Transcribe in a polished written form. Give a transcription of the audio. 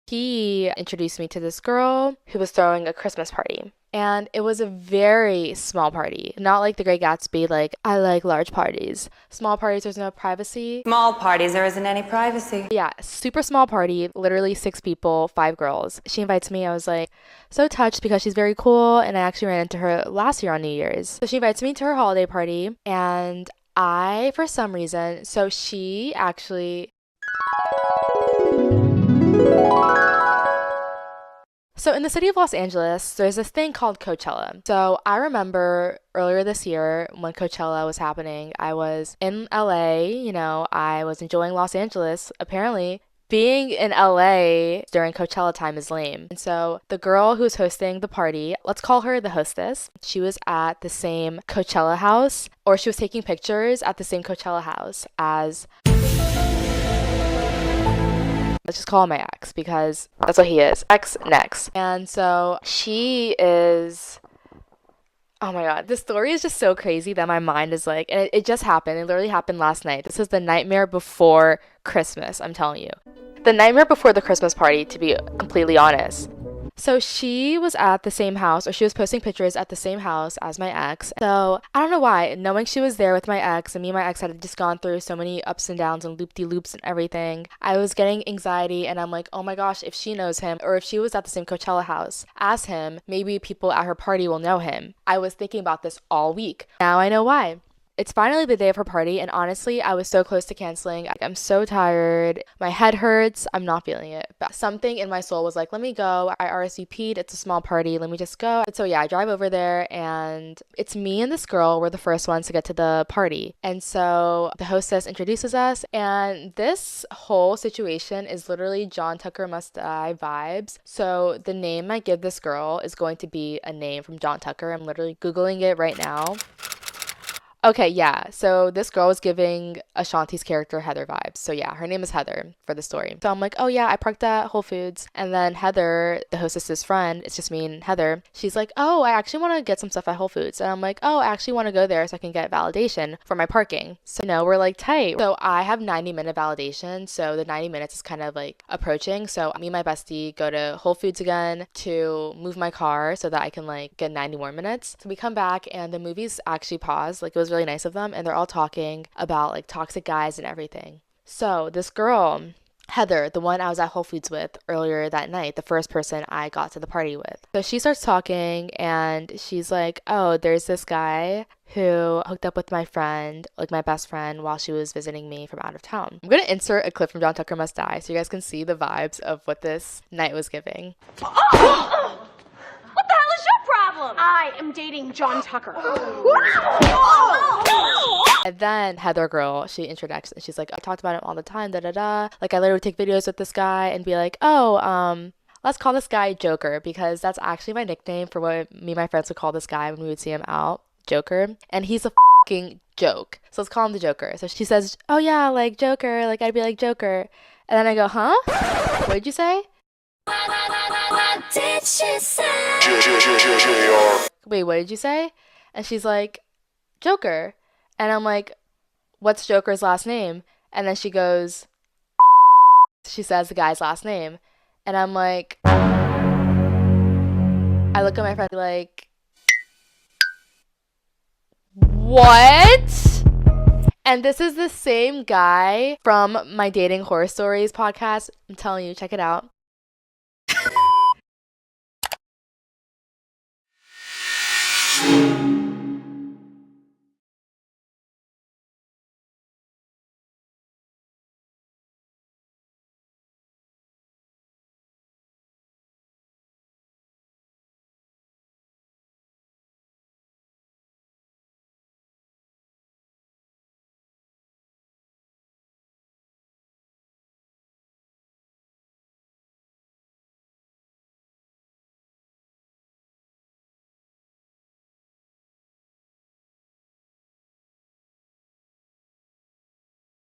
He introduced me to this girl who was throwing a Christmas party. And it was a very small party. Not like The Great Gatsby, like, I like large parties. Small parties, there's no privacy. Small parties, there isn't any privacy. Yeah, super small party, literally 6 people, 5 girls. She invites me. I was like so touched because she's very cool. And I actually ran into her last year on New Year's. So she invites me to her holiday party. And I, for some reason, so she actually. So in the city of Los Angeles, there's this thing called Coachella. So I remember earlier this year when Coachella was happening, I was in LA, I was enjoying Los Angeles. Apparently, being in LA during Coachella time is lame. And so the girl who's hosting the party, let's call her the hostess, she was at the same Coachella house, or she was taking pictures at the same Coachella house as, let's just call him my ex because that's what he is. Ex next. And so she is. Oh my God. This story is just so crazy that my mind is like, and it just happened. It literally happened last night. This is the nightmare before Christmas, I'm telling you. The nightmare before the Christmas party, to be completely honest. So she was at the same house, or she was posting pictures at the same house as my ex. So I don't know why, knowing she was there with my ex, and me and my ex had just gone through so many ups and downs and loop-de-loops and everything, I was getting anxiety, and I'm like, oh my gosh, if she knows him, or if she was at the same Coachella house as him, maybe people at her party will know him. I was thinking about this all week. Now I know why. It's finally the day of her party, and honestly, I was so close to canceling. I'm so tired. My head hurts. I'm not feeling it. But something in my soul was like, let me go. I RSVP'd. It's a small party. Let me just go. So yeah, I drive over there, and it's me and this girl. We're the first ones to get to the party. And so the hostess introduces us, and this whole situation is literally John Tucker Must Die vibes. So the name I give this girl is going to be a name from John Tucker. I'm literally Googling it right now. Okay, yeah. So this girl was giving Ashanti's character Heather vibes. So yeah, her name is Heather for the story. So I'm like, oh yeah, I parked at Whole Foods. And then Heather, the hostess's friend, it's just me and Heather, she's like, oh, I actually want to get some stuff at Whole Foods. And I'm like, oh, I actually want to go there so I can get validation for my parking. So we're like tight. So I have 90-minute validation. So the 90 minutes is kind of like approaching. So me and my bestie go to Whole Foods again to move my car so that I can like get 90 more minutes. So we come back and the movie's actually paused. Like it was really nice of them, and they're all talking about like toxic guys and everything. So this girl, Heather, the one I was at Whole Foods with earlier that night, the first person I got to the party with. So she starts talking and she's like, oh, there's this guy who hooked up with my friend, like my best friend, while she was visiting me from out of town. I'm going to insert a clip from John Tucker Must Die so you guys can see the vibes of what this night was giving. What the hell is your problem? I am dating John Tucker. And then Heather girl, she introduced and she's like, I talked about him all the time, da da da. Like I literally take videos with this guy and be like, oh, let's call this guy Joker because that's actually my nickname for what me and my friends would call this guy when we would see him out, Joker. And he's a fucking joke. So let's call him the Joker. So she says, oh yeah, like Joker. Like I'd be like Joker. And then I go, huh? What did you say? What did she say? Wait, what did you say? And she's like, Joker. And I'm like, what's Joker's last name? And then she goes, she says the guy's last name. And I'm like, I look at my friend like, what? And this is the same guy from my Dating Horror Stories podcast. I'm telling you, check it out.